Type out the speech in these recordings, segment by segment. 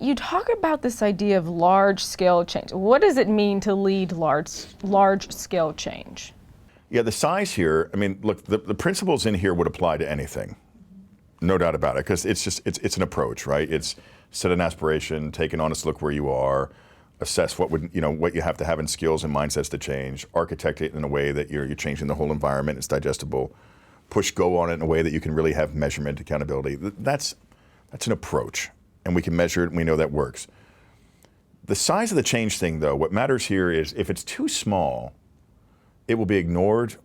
you talk about this idea of large-scale change. What does it mean to lead large-scale change? Yeah, the size here, I mean, look, the principles in here would apply to anything. No doubt about it, because it's an approach, right? It's set an aspiration, take an honest look where you are, assess what you have to have in skills and mindsets to change, architect it in a way that you're changing the whole environment, it's digestible, push go on it in a way that you can really have measurement, accountability. That's an approach, and we can measure it, and we know that works. The size of the change thing, though, what matters here is if it's too small, it will be ignored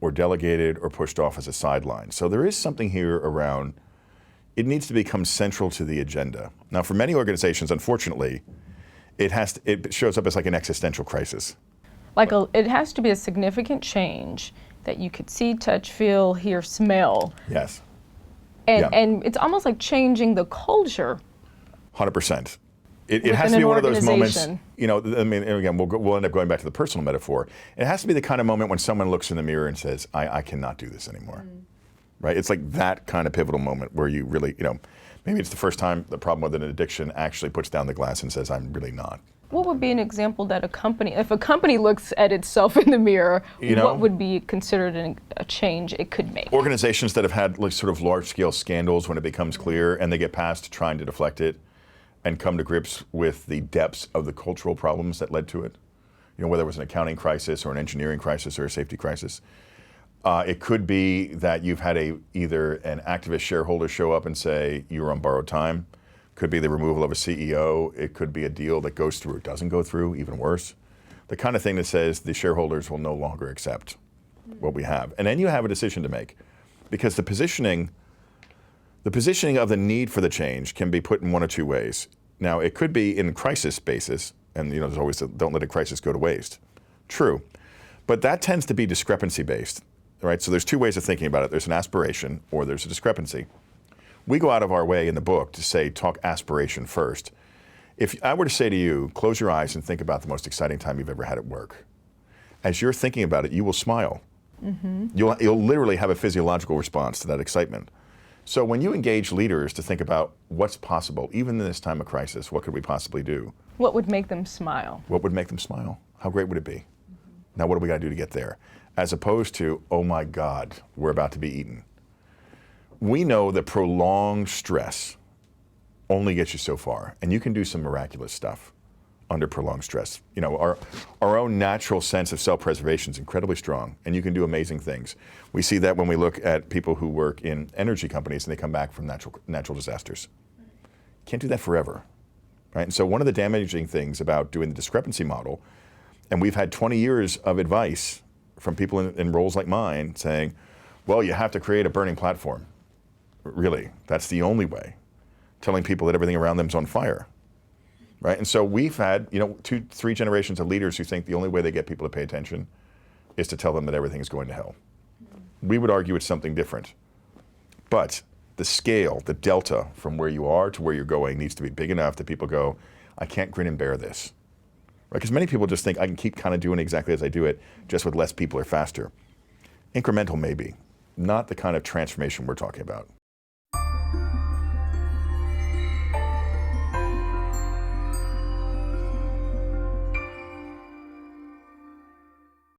or delegated or pushed off as a sideline. So there is something here around, it needs to become central to the agenda. Now, for many organizations, unfortunately, it shows up as like an existential crisis. It has to be a significant change that you could see, touch, feel, hear, smell. Yes. And it's almost like changing the culture. 100%. It has to be one of those moments, I mean, again, we'll end up going back to the personal metaphor. It has to be the kind of moment when someone looks in the mirror and says, I cannot do this anymore, right? It's like that kind of pivotal moment where you really, maybe it's the first time the problem with an addiction actually puts down the glass and says, I'm really not. What would be an example that if a company looks at itself in the mirror, what would be considered a change it could make? Organizations that have had sort of large-scale scandals when it becomes clear and they get past trying to deflect it and come to grips with the depths of the cultural problems that led to it. Whether it was an accounting crisis or an engineering crisis or a safety crisis. It could be that you've had either an activist shareholder show up and say you were on borrowed time. Could be the removal of a CEO. It could be a deal that goes through or doesn't go through, even worse. The kind of thing that says the shareholders will no longer accept what we have. And then you have a decision to make, because the positioning of the need for the change can be put in one of two ways. Now, it could be in crisis basis, and there's always don't let a crisis go to waste. True, but that tends to be discrepancy based, right? So there's two ways of thinking about it. There's an aspiration or there's a discrepancy. We go out of our way in the book to say, talk aspiration first. If I were to say to you, close your eyes and think about the most exciting time you've ever had at work. As you're thinking about it, you will smile. You'll literally have a physiological response to that excitement. So when you engage leaders to think about what's possible, even in this time of crisis, what could we possibly do? What would make them smile? What would make them smile? How great would it be? Now what do we got to do to get there? As opposed to, oh my God, we're about to be eaten. We know that prolonged stress only gets you so far, and you can do some miraculous stuff under prolonged stress. Our own natural sense of self-preservation is incredibly strong, and you can do amazing things. We see that when we look at people who work in energy companies and they come back from natural disasters. Can't do that forever, right? And so one of the damaging things about doing the discrepancy model, and we've had 20 years of advice from people in roles like mine saying, well, you have to create a burning platform. Really, that's the only way. Telling people that everything around them is on fire. Right? And so we've had, 2-3 generations of leaders who think the only way they get people to pay attention is to tell them that everything is going to hell. We would argue it's something different. But the scale, the delta from where you are to where you're going needs to be big enough that people go, I can't grin and bear this. Right? Because many people just think I can keep kind of doing exactly as I do it, just with less people or faster. Incremental maybe, not the kind of transformation we're talking about.